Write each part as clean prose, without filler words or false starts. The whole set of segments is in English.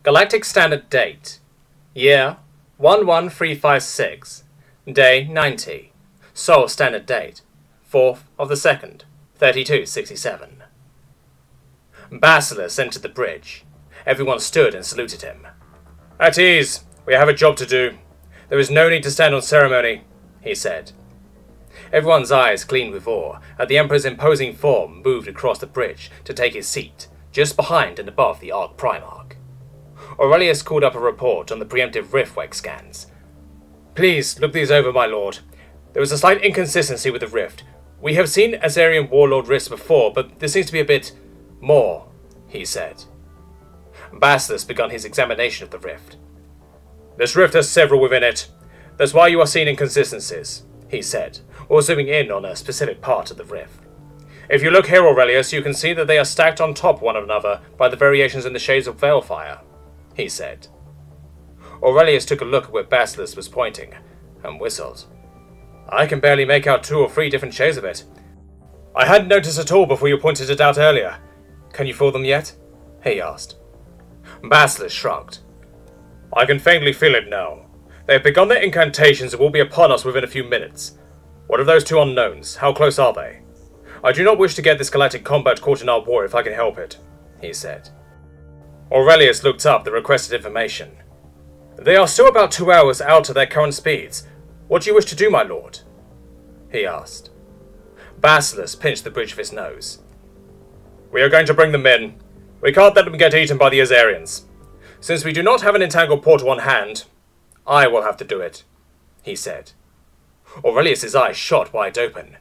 Galactic Standard Date. Year 11356. Day 90. Sol Standard Date. 4th of the 2nd, 3267. Basilisk entered the bridge. Everyone stood and saluted him. At ease. We have a job to do. There is no need to stand on ceremony, he said. Everyone's eyes gleamed with awe as the Emperor's imposing form moved across the bridge to take his seat, just behind and above the Arc Primarch. Aurelius called up a report on the preemptive riftwake scans. Please, look these over, my lord. There was a slight inconsistency with the rift. We have seen Azarian warlord rifts before, but this seems to be a bit more, he said. Basilisk began his examination of the rift. This rift has several within it. That's why you are seeing inconsistencies, he said, or zooming in on a specific part of the rift. If you look here, Aurelius, you can see that they are stacked on top of one another by the variations in the shades of Veilfire, he said. Aurelius took a look at where Basilisk was pointing, and whistled. I can barely make out 2 or 3 different shades of it. I hadn't noticed at all before you pointed it out earlier. Can you feel them yet? He asked. Basilisk shrugged. I can faintly feel it now. They have begun their incantations and will be upon us within a few minutes. What of those 2 unknowns? How close are they? I do not wish to get this galactic combat caught in our war if I can help it, he said. Aurelius looked up the requested information. They are still about 2 hours out at their current speeds. What do you wish to do, my lord? He asked. Basilisk pinched the bridge of his nose. We are going to bring them in. We can't let them get eaten by the Azarians. Since we do not have an entangled portal on hand, I will have to do it, he said. Aurelius's eyes shot wide open.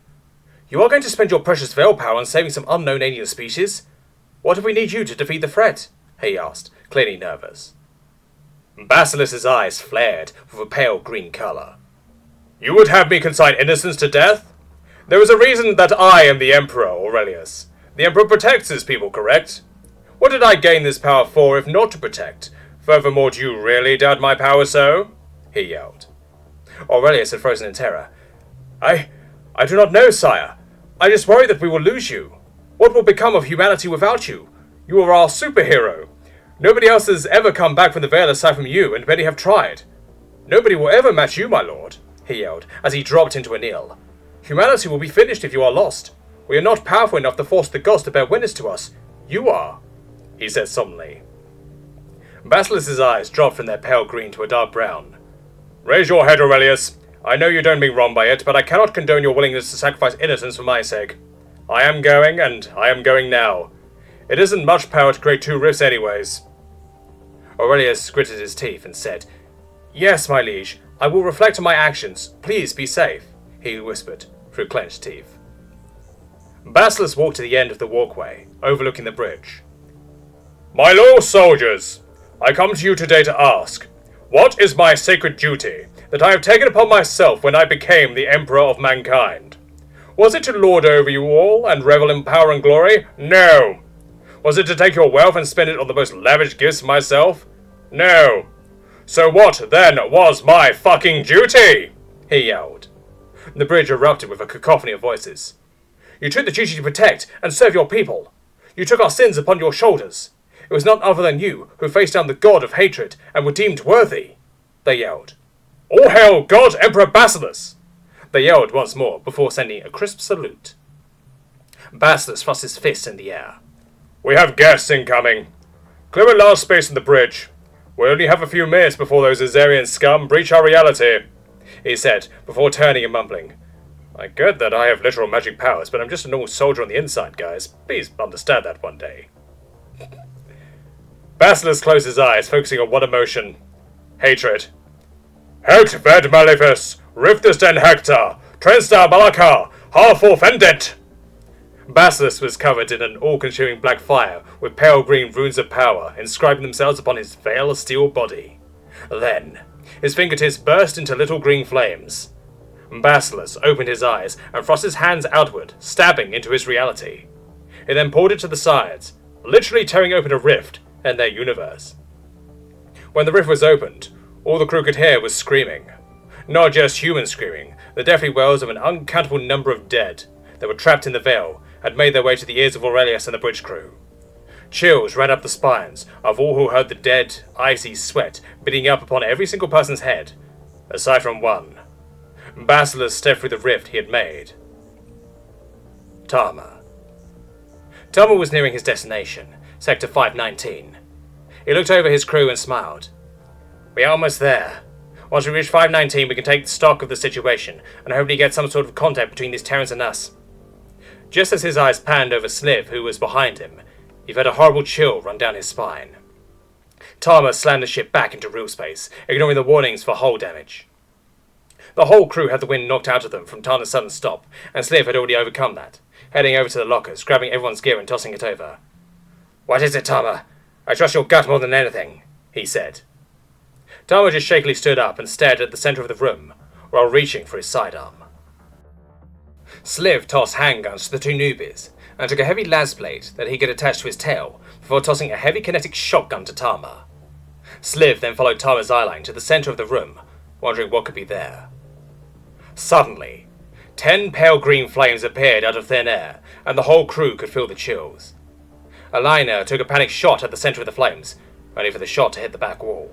You are going to spend your precious veil power on saving some unknown alien species? What if we need you to defeat the threat? He asked, clearly nervous. Basilisk's eyes flared with a pale green colour. You would have me consign innocents to death? There is a reason that I am the Emperor, Aurelius. The Emperor protects his people, correct? What did I gain this power for if not to protect? Furthermore, do you really doubt my power so? He yelled. Aurelius had frozen in terror. I do not know, sire. I just worry that we will lose you. What will become of humanity without you? You are our superhero. Nobody else has ever come back from the Veil aside from you, and many have tried. Nobody will ever match you, my lord, he yelled, as he dropped into a kneel. Humanity will be finished if you are lost. We are not powerful enough to force the gods to bear witness to us. You are, he said solemnly. Basilisk's eyes dropped from their pale green to a dark brown. Raise your head, Aurelius. I know you don't mean wrong by it, but I cannot condone your willingness to sacrifice innocence for my sake. I am going, and I am going now. It isn't much power to create 2 rifts anyways. Aurelius gritted his teeth and said, Yes, my liege, I will reflect on my actions. Please be safe, he whispered through clenched teeth. Basilisk walked to the end of the walkway, overlooking the bridge. My loyal soldiers, I come to you today to ask, what is my sacred duty that I have taken upon myself when I became the Emperor of mankind? Was it to lord over you all and revel in power and glory? No. Was it to take your wealth and spend it on the most lavish gifts for myself? No. So what, then, was my fucking duty? He yelled. The bridge erupted with a cacophony of voices. You took the duty to protect and serve your people. You took our sins upon your shoulders. It was none other than you who faced down the god of hatred and were deemed worthy, they yelled. All hail God Emperor Basilisk! They yelled once more before sending a crisp salute. Basilisk thrust his fist in the air. We have guests incoming. Clear a large space on the bridge. We only have a few minutes before those Azarian scum breach our reality, he said, before turning and mumbling. I get that I have literal magic powers, but I'm just a normal soldier on the inside, guys. Please understand that one day. Basilisk closed his eyes, focusing on one emotion. Hatred. Hect ved malefus, riftus den hector, trenstar malaka, harfor fendent. Basilisk was covered in an all-consuming black fire, with pale green runes of power inscribing themselves upon his veil of steel body. Then, his fingertips burst into little green flames. Basilisk opened his eyes and thrust his hands outward, stabbing into his reality. He then pulled it to the sides, literally tearing open a rift in their universe. When the rift was opened, all the crew could hear was screaming. Not just human screaming, the deathly wails of an uncountable number of dead that were trapped in the veil had made their way to the ears of Aurelius and the bridge crew. Chills ran up the spines of all who heard the dead, icy sweat beating up upon every single person's head, aside from one. Basileus stepped through the rift he had made. Tama. Tama was nearing his destination, Sector 519. He looked over his crew and smiled. We are almost there. Once we reach 519, we can take stock of the situation and hopefully get some sort of contact between these Terrans and us. Just as his eyes panned over Sliv, who was behind him, he felt a horrible chill run down his spine. Tama slammed the ship back into real space, ignoring the warnings for hull damage. The whole crew had the wind knocked out of them from Tana's sudden stop, and Sliv had already overcome that, heading over to the lockers, grabbing everyone's gear and tossing it over. What is it, Tama? I trust your gut more than anything, he said. Tama just shakily stood up and stared at the centre of the room, while reaching for his sidearm. Sliv tossed handguns to the two newbies, and took a heavy las blade that he could attach to his tail, before tossing a heavy kinetic shotgun to Tama. Sliv then followed Tama's eyeline to the centre of the room, wondering what could be there. Suddenly, 10 pale green flames appeared out of thin air, and the whole crew could feel the chills. Alina took a panicked shot at the centre of the flames, only for the shot to hit the back wall.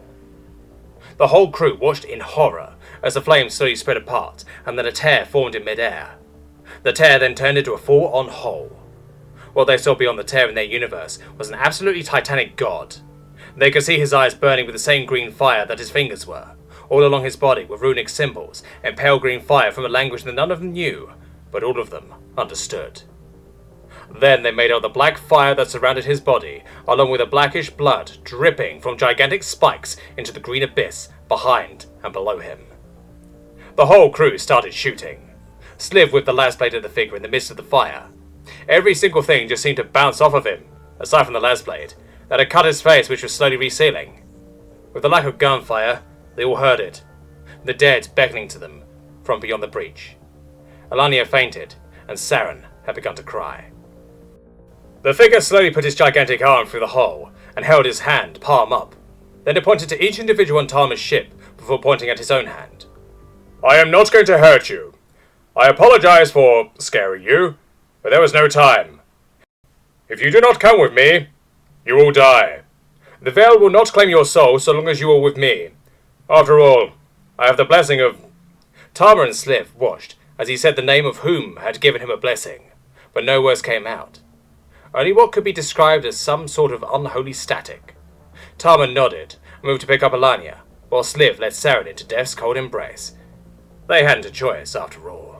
The whole crew watched in horror as the flames slowly spread apart, and then a tear formed in mid-air. The tear then turned into a full-on hole. What they saw beyond the tear in their universe was an absolutely titanic god. They could see his eyes burning with the same green fire that his fingers were. All along his body were runic symbols and pale green fire from a language that none of them knew, but all of them understood. Then they made out the black fire that surrounded his body, along with a blackish blood dripping from gigantic spikes into the green abyss behind and below him. The whole crew started shooting. Sliv whipped the las blade at the figure in the midst of the fire. Every single thing just seemed to bounce off of him, aside from the las blade, that had cut his face, which was slowly resealing. With the lack of gunfire, they all heard it, the dead beckoning to them from beyond the breach. Alania fainted, and Saren had begun to cry. The figure slowly put his gigantic arm through the hole, and held his hand palm up. Then it pointed to each individual on Tama's ship, before pointing at his own hand. I am not going to hurt you. I apologize for scaring you, but there was no time. If you do not come with me, you will die. The veil will not claim your soul so long as you are with me. After all, I have the blessing of... Tama and Sliv watched as he said the name of whom had given him a blessing, but no words came out. Only what could be described as some sort of unholy static. Tama nodded and moved to pick up Alania, while Sliv led Saren into death's cold embrace. They hadn't a choice, after all.